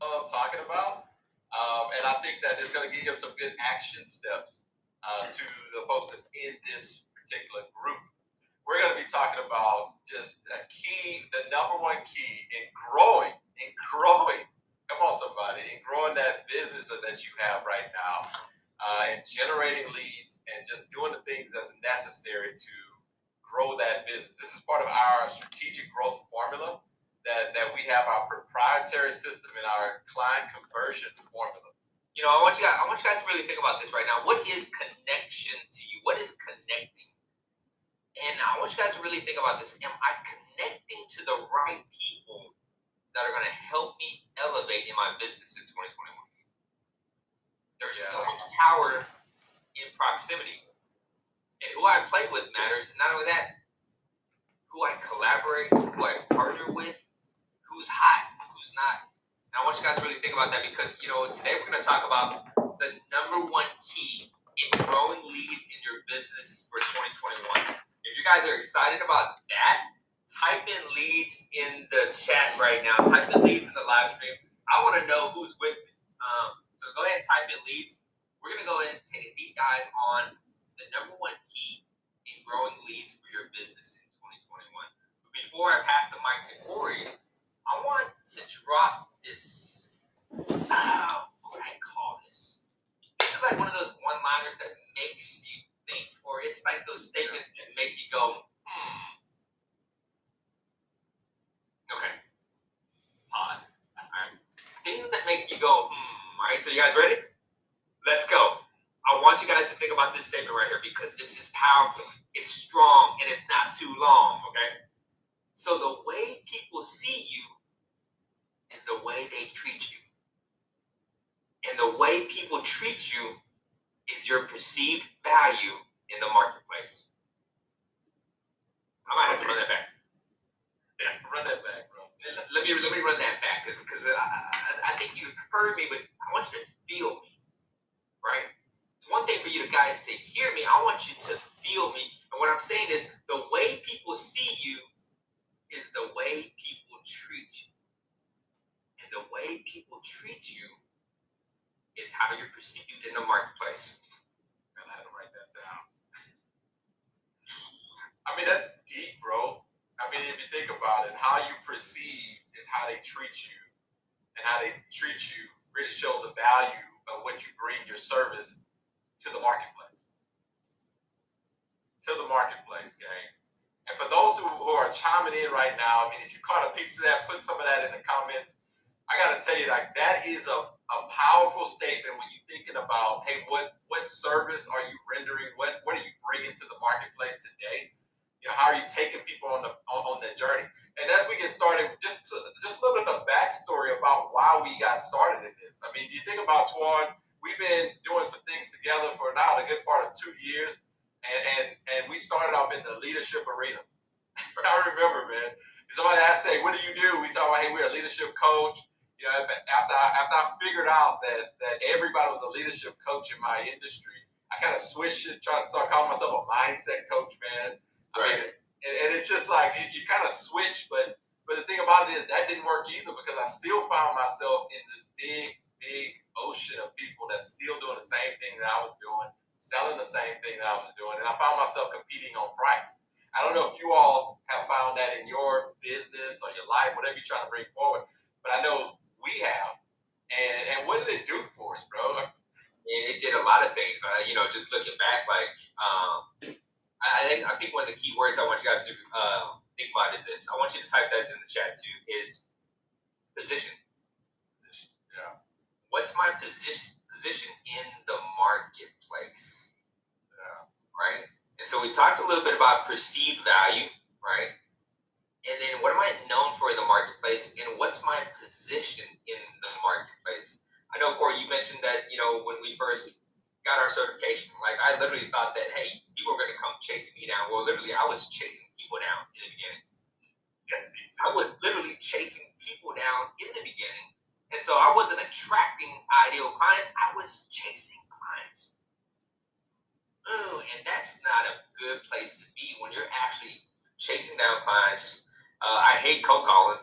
of talking about. And I think that it's going to give you some good action steps to the folks that's in this particular group. We're going to be talking about just a key, the number one key in growing. Come on, somebody, in growing that business that you have right now, and generating leads and just doing the things that's necessary to grow that business. This is part of our strategic growth formula that we have our proprietary system and our client conversion formula. I want you guys to really think about this right now. What is connection to you? What is connecting? And I want you guys to really think about this. Am I connecting to the right people that are going to help me elevate in my business in 2021? There's so much power in proximity. And who I play with matters. And not only that, who I collaborate, who I partner with, who's hot, who's not. And I want you guys to really think about that because, today we're going to talk about the number one key in growing leads in your business for 2021. If you guys are excited about that, type in leads in the chat right now. Type in leads in the live stream. I want to know who's with me. So go ahead and type in leads. We're going to go ahead and take a deep dive on the number one key in growing leads for your business in 2021. But before I pass the mic to Corey, I want to drop this. What would I call this? This is like one of those one-liners that makes you think, or it's like those statements that make you go, Okay. Pause. All right. Things that make you go, All right. So you guys ready? Let's go. I want you guys to think about this statement right here because this is powerful. It's strong and it's not too long. Okay. So the way people see you is the way they treat you. And the way people treat you is your perceived value in the marketplace. I might have to run that back. Yeah, run that back, bro. Let me run that back because I think you heard me, but I want you to feel me, right? It's one thing for you guys to hear me. I want you to feel me. And what I'm saying is the way people see you is the way people treat you. And the way people treat you is how you're perceived in the marketplace. I had to write that down. I mean, that's deep, bro. I mean, if you think about it, how you perceive is how they treat you. And how they treat you really shows the value of what you bring your service to the marketplace. To the marketplace, gang. And for those who are chiming in right now, I mean, if you caught a piece of that, put some of that in the comments. I got to tell you, like, that is a powerful statement when you're thinking about, hey, what service are you rendering? What are you bringing to the marketplace today? How are you taking people on that journey? And as we get started, just a little bit of backstory about why we got started in this. I mean, you think about Twan, we've been doing some things together for now a good part of 2 years, and we started off in the leadership arena. I remember, man. Somebody asked, "Say, what do you do?" We talk about, "Hey, we're a leadership coach." After I figured out that everybody was a leadership coach in my industry, I kind of switched it, trying to start calling myself a mindset coach, man. Right. And it's just like you kind of switch, but the thing about it is that didn't work either because I still found myself in this big ocean of people that's still doing the same thing that I was doing, selling the same thing that I was doing, and I found myself competing on price. I don't know if you all have found that in your business or your life, whatever you're trying to bring forward, but I know we have. And what did it do for us, bro? It did a lot of things. Just looking back, I think one of the key words I want you guys to think about is this. I want you to type that in the chat too. Is position. Position. Yeah. What's my position in the marketplace? Yeah. Right. And so we talked a little bit about perceived value, right? And then what am I known for in the marketplace? And what's my position in the marketplace? I know, Corey, you mentioned that, when we first got our certification, like I literally thought that, hey, people are going to come chasing me down. Well, literally, I was chasing people down in the beginning. I was literally chasing people down in the beginning. And so I wasn't attracting ideal clients. I was chasing clients. And that's not a good place to be when you're actually chasing down clients. I hate cold calling.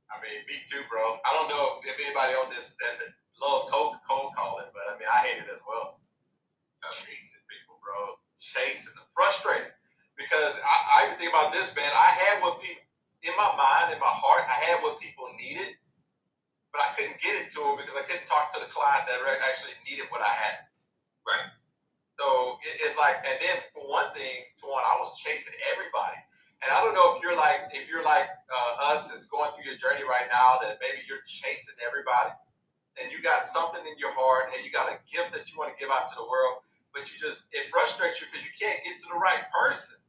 I I mean, me too, bro. I don't know if anybody on this that loves cold calling, but I mean, I hate it as well. Chasing people, bro. Chasing them. Frustrating. Because I even think about this, man. I had what people, in my mind, in my heart, I had what people needed, but I couldn't get it to them because I couldn't talk to the client that actually needed what I had. Right. So it's like, and then for one thing, Tuan, I was chasing everybody. And I don't know if you're like us is going through your journey right now, that maybe you're chasing everybody and you got something in your heart and you got a gift that you want to give out to the world, but it frustrates you because you can't get to the right person.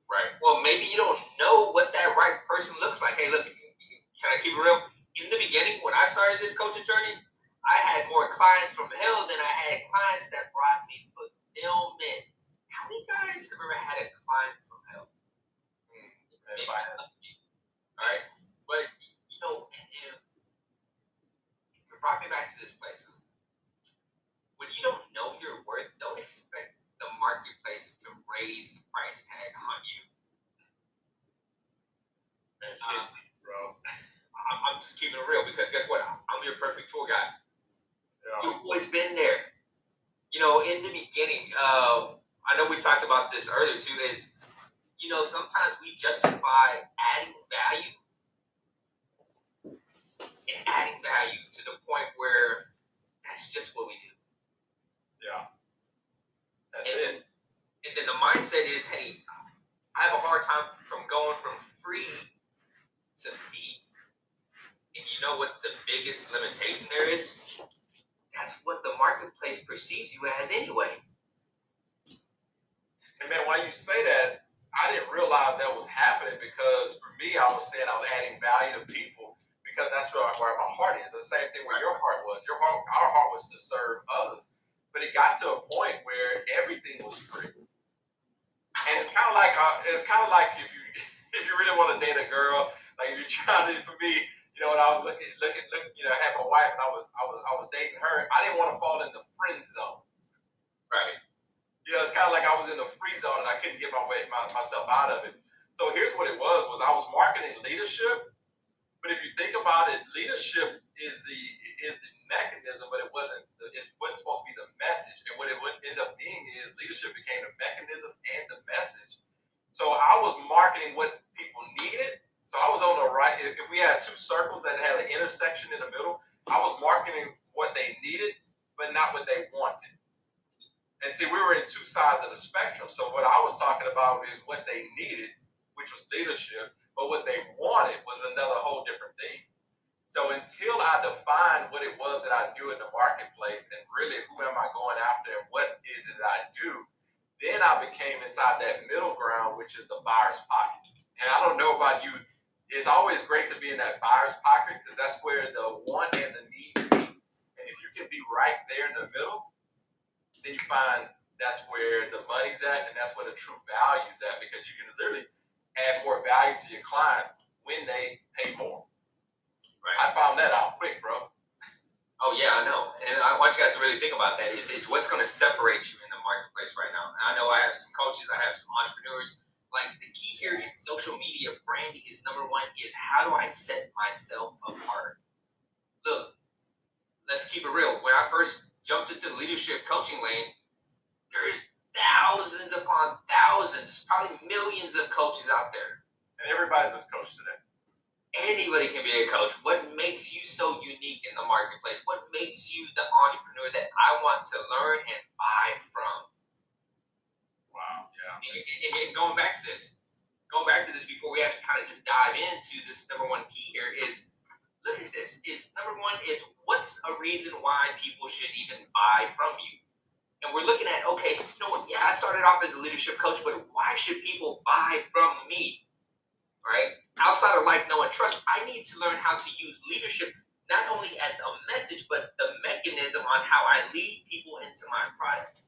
Right. Well, maybe you don't know what that right person looks like. Hey, look, can I keep it real? In the beginning, when I started this coaching journey, I had more clients from hell than I had clients that brought me fulfillment. How many guys have ever had a client from hell? Maybe not. All right. But, it brought me back to this place. When you don't know your worth, don't expect the marketplace to raise the price tag on you. Bro. I'm just keeping it real because guess what? I'm your perfect tour guide. Yeah. You've always been there. In the beginning, I know we talked about this earlier too, is, sometimes we justify adding value to the point where that's just what we do. Yeah. That's it. And then the mindset is, hey, I have a hard time from going from free to fee. And you know what the biggest limitation there is? That's what the marketplace perceives you as anyway. And man, while you say that, I didn't realize that was happening because for me, I was saying I was adding value to people because that's where my heart is. The same thing where your heart was. Our heart was to serve others. But it got to a point where everything was free. And it's kind of like if you really want to date a girl, like if you're trying to, for me, when I was looking, I had my wife and I was dating her. I didn't want to fall in the friend zone, right? It's kind of like I was in the free zone and I couldn't get myself out of it. So here's what it was I was marketing leadership, but if you think about it, leadership is the mechanism, but it wasn't supposed to be the message. And what it would end up being is leadership became the mechanism and the message. So I was marketing what people needed. So I was on the right. If we had two circles that had an intersection in the middle, I was marketing what they needed, but not what they wanted. And see, we were in two sides of the spectrum. So what I was talking about is what they needed, which was leadership, but what they wanted was another whole different thing. So until I defined what it was that I do in the marketplace and really who am I going after and what is it that I do, then I became inside that middle ground, which is the buyer's pocket. And I don't know about you, it's always great to be in that buyer's pocket because that's where the want and the need meet. And if you can be right there in the middle, then you find that's where the money's at and that's where the true value's at because you can literally add more value to your clients when they pay more. Right. I found that out quick, bro. Oh, yeah, I know. And I want you guys to really think about that. It's what's going to separate you in the marketplace right now. And I know I have some coaches, I have some entrepreneurs. Like the key here in social media branding is number one is how do I set myself apart? Look, let's keep it real. When I first jumped into the leadership coaching lane, there's thousands upon thousands, probably millions of coaches out there. And everybody's a coach today. Anybody can be a coach. What makes you so unique in the marketplace? What makes you the entrepreneur that I want to learn and buy from? Wow, yeah. And going back to this before we actually kind of just dive into this number one key here is, look at this. Number one is what's a reason why people should even buy from you? And we're looking at, okay, you know what? Yeah, I started off as a leadership coach, but why should people buy from me? Right? Outside of like, know, and trust, I need to learn how to use leadership not only as a message, but the mechanism on how I lead people into my product.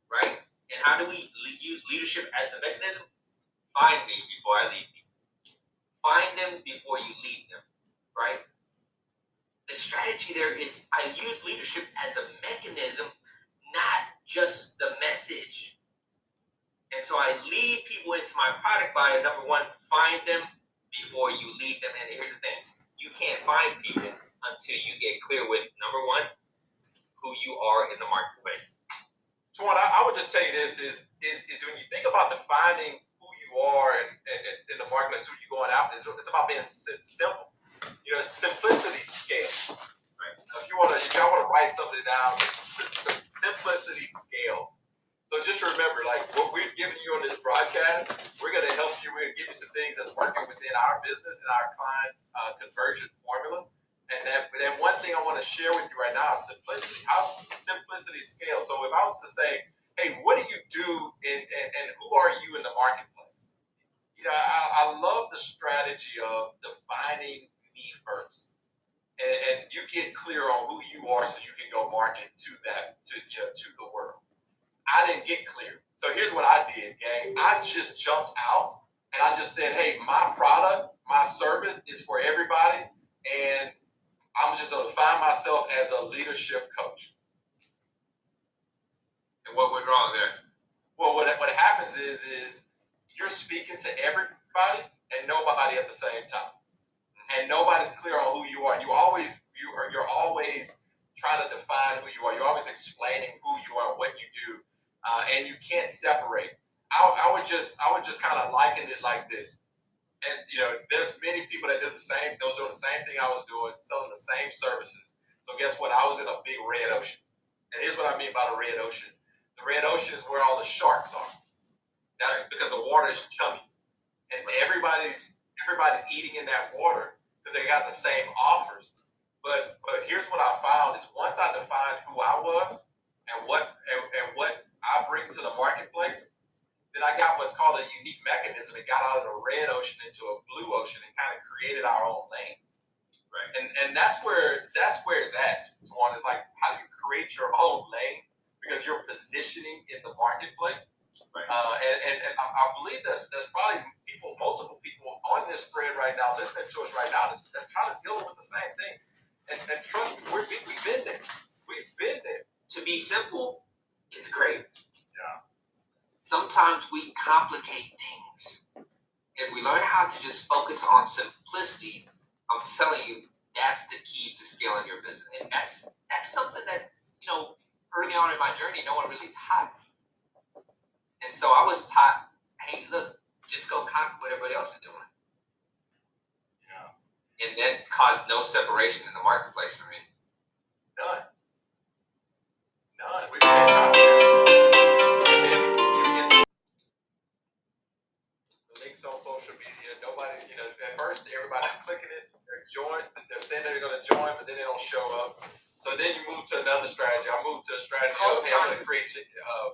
Right? And how do we use leadership as the mechanism? Find me before I lead people. Find them before you lead them. Right? The strategy there is I use leadership as a mechanism, not just the message. And so I lead people into my product by number one, find them before you lead them. And here's the thing. find people until you get clear with, number one, who you are in the marketplace. Twan, I would just tell you this is when you think about defining who you are in the marketplace, who you're going after, it's about being simple. Simplicity scales. Right? If y'all want to write something down, simplicity scales. So just remember, like what we're giving you on this broadcast, we're going to help you. We're going to give you some things that's working within our business and our client conversion formula. And then one thing I want to share with you right now is simplicity. How simplicity scales. So if I was to say, hey, what do you do and who are you in the marketplace? I love the strategy of defining me first. And you get clear on who you are so you can go market to the world. I didn't get clear. So here's what I did, gang. I just jumped out and I just said, hey, my product, my service is for everybody. And I'm just going to define myself as a leadership coach. And what went wrong there? Well, what happens is you're speaking to everybody and nobody at the same time. And nobody's clear on who you are. You're always trying to define who you are. You're always explaining who you are, what you do. And you can't separate. I would just kind of liken it like this. And there's many people that did the same. Those doing the same thing I was doing, selling the same services. So guess what? I was in a big red ocean. And here's what I mean by the red ocean. The red ocean is where all the sharks are. That's because the water is chummy, and everybody's eating in that water because they got the same offers. But here's what I found is once I defined who I was and what I bring to the marketplace, then I got what's called a unique mechanism. It got out of the red ocean into a blue ocean and kind of created our own lane. Right. And that's where it's at. One is like, how do you create your own lane? Because you're positioning in the marketplace. Right. And I believe there's probably multiple people on this thread right now, listening to us right now, that's kind of dealing with the same thing. And trust me, we've been there. We've been there. To be simple is great. Yeah. Sometimes we complicate things. If we learn how to just focus on simplicity, I'm telling you, that's the key to scaling your business. And that's something that, early on in my journey, no one really taught me. And so I was taught, hey, look, just go copy what everybody else is doing. Yeah. And that caused no separation in the marketplace for me. None. We can't copy the links on social media. Nobody, at first everybody's clicking it, they're saying they're going to join, but then they don't show up. So then you move to another strategy. I moved to a strategy of, hey, I'm going to create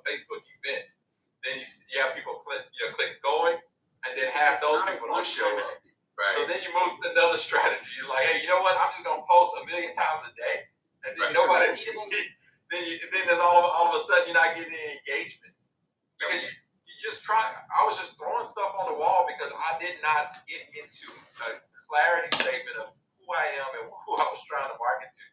Facebook events. Then you have people click going, and then half those people don't show up. Right. So then you move to another strategy. You're like, hey, you know what? I'm just going to post 1 million times a day, and then nobody's. Then there's all of a sudden you're not getting any engagement because you just try. I was just throwing stuff on the wall because I did not get into a clarity statement of who I am and who I was trying to market to.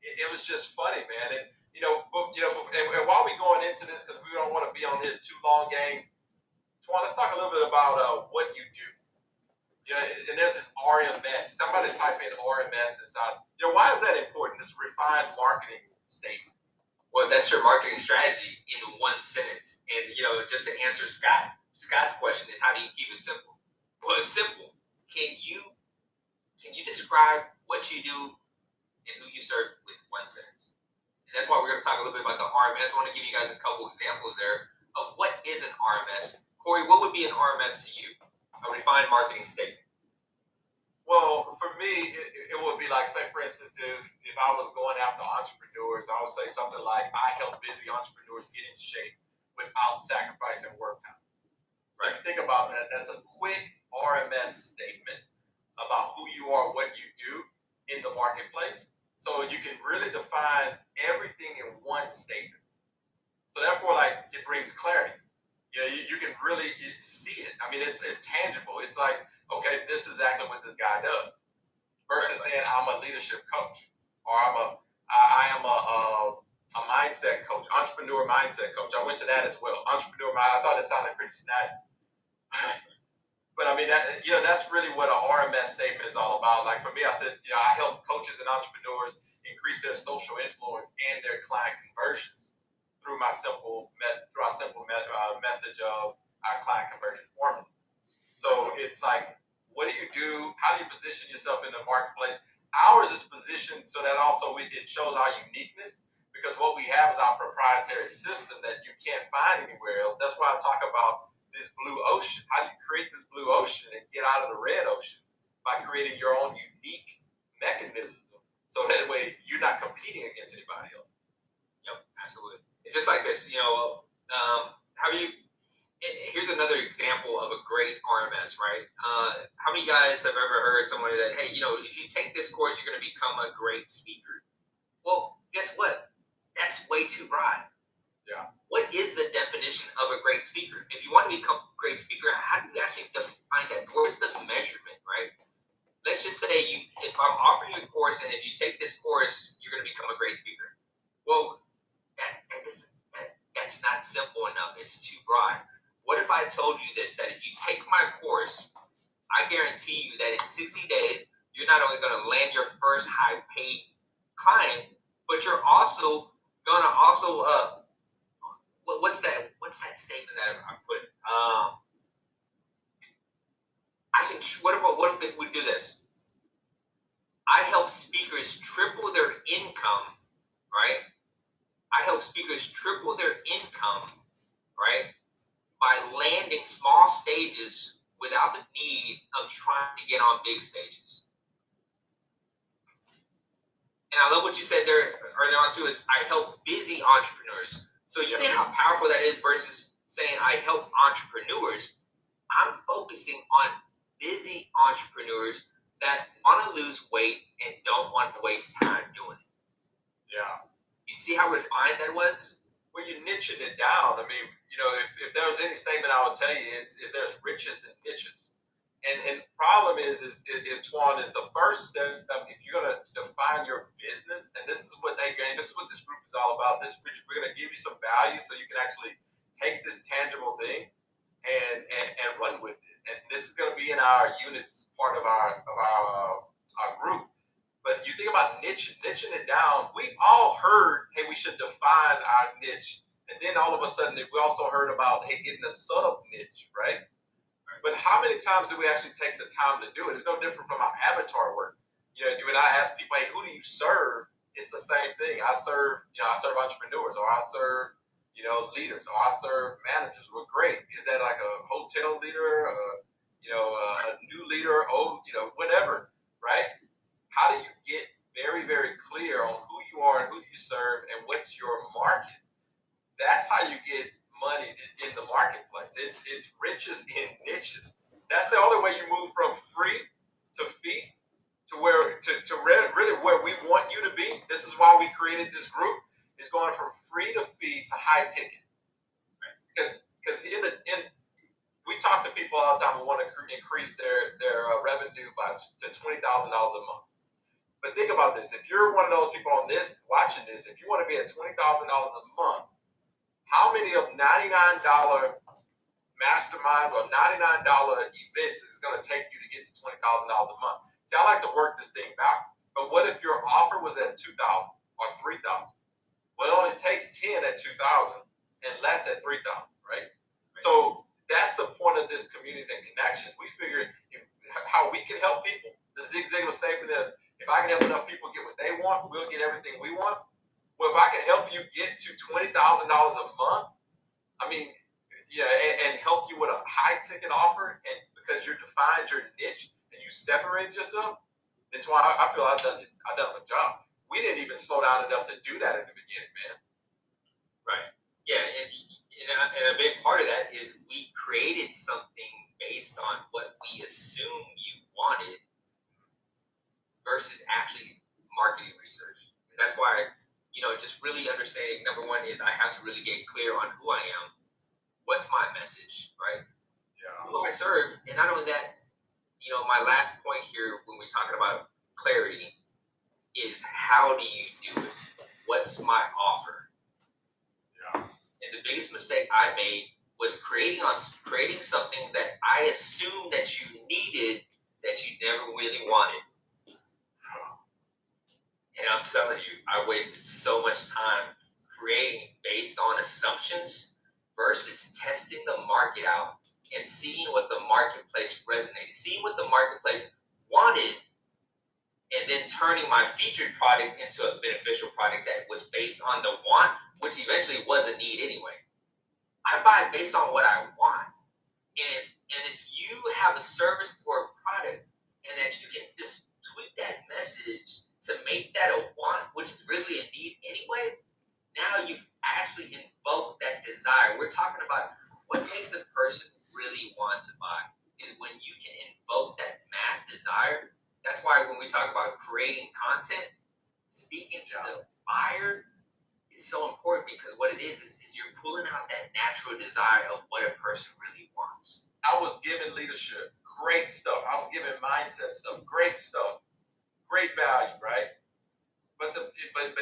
It was just funny, man. And and while we going into this, because we don't want to be on here too long, gang. Twan, let's talk a little bit about what you do. And there's this RMS. Somebody type in RMS inside. Why is that important? This refined marketing statement. Well, that's your marketing strategy in one sentence. And just to answer Scott's question is, how do you keep it simple? Well, it's simple. Can you describe what you do and who you serve with one sentence? And that's why we're going to talk a little bit about the RMS. I want to give you guys a couple examples there of what is an RMS. Corey, what would be an RMS to you? A refined marketing statement. Well, for me, it would be like, say, for instance, if I was going after entrepreneurs, I would say something like, I help busy entrepreneurs get in shape without sacrificing work time. Right. So if you think about that, that's a quick RMS statement about who you are, what you do in the marketplace. So you can really define everything in one statement. So therefore, it brings clarity. You can really see it. I mean, it's tangible. It's like, okay, this is exactly what this guy does. Versus saying I'm a leadership coach, or I am a mindset coach, entrepreneur mindset coach. I went to that as well. I thought it sounded pretty snazzy. But I mean, that's really what an RMS statement is all about. Like for me, I said, I help coaches and entrepreneurs increase their social influence and their client conversions through our simple message of our client conversion formula. So it's like, what do you do? How do you position yourself in the marketplace? Ours is positioned so that also it shows our uniqueness because what we have is our proprietary system that you can't find anywhere else. That's why I talk about this blue ocean. How do you create this blue ocean and get out of the red ocean? By creating your own unique mechanism. So that way you're not competing against anybody else. Yep, absolutely. It's just like this, how do you here's another example of a great RMS, right? How many guys have ever heard somebody that, hey, if you take this course, you're going to become a great speaker? Well, guess what? That's way too broad. Yeah. What is the definition of a great speaker? If you want to become a great speaker, how do you actually define that? Where's the measurement, right? Let's just say if I'm offering you a course and if you take this course, you're going to become a great speaker. Well, that's not simple enough. It's too broad. What if I told you this, that if you take my course, I guarantee you that in 60 days, you're not only going to land your first high-paid client, but you're also going to what's that statement that I put? I think, what if we do this? I help speakers triple their income, right? I help speakers triple their income, right? By landing small stages without the need of trying to get on big stages. And I love what you said there earlier on too, is I help busy entrepreneurs. So you think how powerful that is versus saying I help entrepreneurs. I'm focusing on busy entrepreneurs that want to lose weight and don't want to waste time doing it. Yeah. You see how refined that was? Well, you're niching it down. I mean, if there was any statement I would tell you, is there's riches and niches. And the problem is Twan, is the first step if you're gonna define your business, and this is what this is what this group is all about. We're gonna give you some value so you can actually take this tangible thing and run with it. And this is gonna be in our units part of our group. But you think about niching it down. We all heard, hey, we should define our niche. And then all of a sudden, we also heard about, hey, getting a sub niche, right? But how many times do we actually take the time to do it? It's no different from our avatar work. When I ask people, hey, who do you serve? It's the same thing. I serve entrepreneurs, or I serve, leaders, or I serve managers. Well, great. Is that like a hotel leader, a new leader, whatever, right? How do you get very, very clear on who you are and who you serve and what's your market? That's how you get money in the marketplace. It's riches in niches. That's the only way you move from free to fee to really where we want you to be. This is why we created this group. Is going from free to fee to high ticket. Because we talk to people all the time who want to increase their revenue to $20,000 a month. But think about this: if you're one of those people on this watching this, if you want to be at $20,000 a month, how many of $99 masterminds or $99 events is going to take you to get to $20,000 a month? See, I like to work this thing back. But what if your offer was at $2,000 or $3,000? Well, it only takes 10 at $2,000 and less at $3,000, right? So that's the point of this communities and connections. We figured how we can help people. The Zig Ziglar statement of, if I can help enough people get what they want, we'll get everything we want. Well, if I can help you get to $20,000 a month, I mean, and help you with a high ticket offer, and because you defined your niche and you separated yourself, then I feel I've done my job. We didn't even slow down enough to do that in the beginning, man. Right. Yeah, and a big part of that is we created something based on what we assume you wanted versus actually marketing research. And that's why, just really understanding, number one is I have to really get clear on who I am, what's my message, right? Yeah. Who I serve, and not only that, my last point here when we're talking about clarity is how do you do it? What's my offer? Yeah. And the biggest mistake I made was creating something that I assumed that you needed that you never really wanted. And I'm telling you, I wasted so much time creating based on assumptions versus testing the market out and seeing what the marketplace resonated, seeing what the marketplace wanted, and then turning my featured product into a beneficial product that was based on the want, which eventually was a need anyway. I buy based on what I want. And if you have a service or a product and that you can just tweak that message to make that a want, which is really a need anyway, now you've actually invoked that desire. We're talking about what makes a person really want to buy is when you can invoke that mass desire. That's why when we talk about creating content, speaking to the buyer is so important because what it is you're pulling out that natural desire of what a person really wants. I was given leadership, great stuff. I was given mindset stuff, great stuff, great value, right? But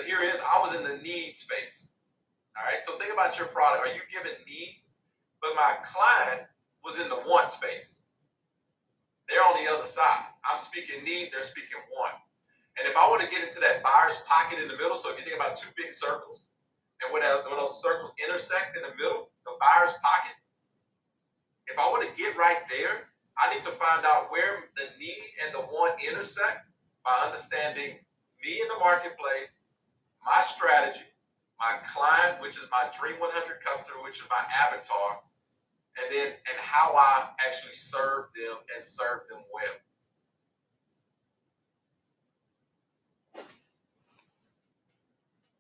here it is. I was in the need space. All right. So think about your product. Are you giving need? But my client was in the want space. They're on the other side. I'm speaking need. They're speaking want. And if I want to get into that buyer's pocket in the middle, so if you think about two big circles, and when those circles intersect in the middle, the buyer's pocket, if I want to get right there, I need to find out where the need and the want intersect by understanding me in the marketplace, my strategy, my client, which is my Dream 100 customer, which is my avatar, and how I actually serve them and serve them well.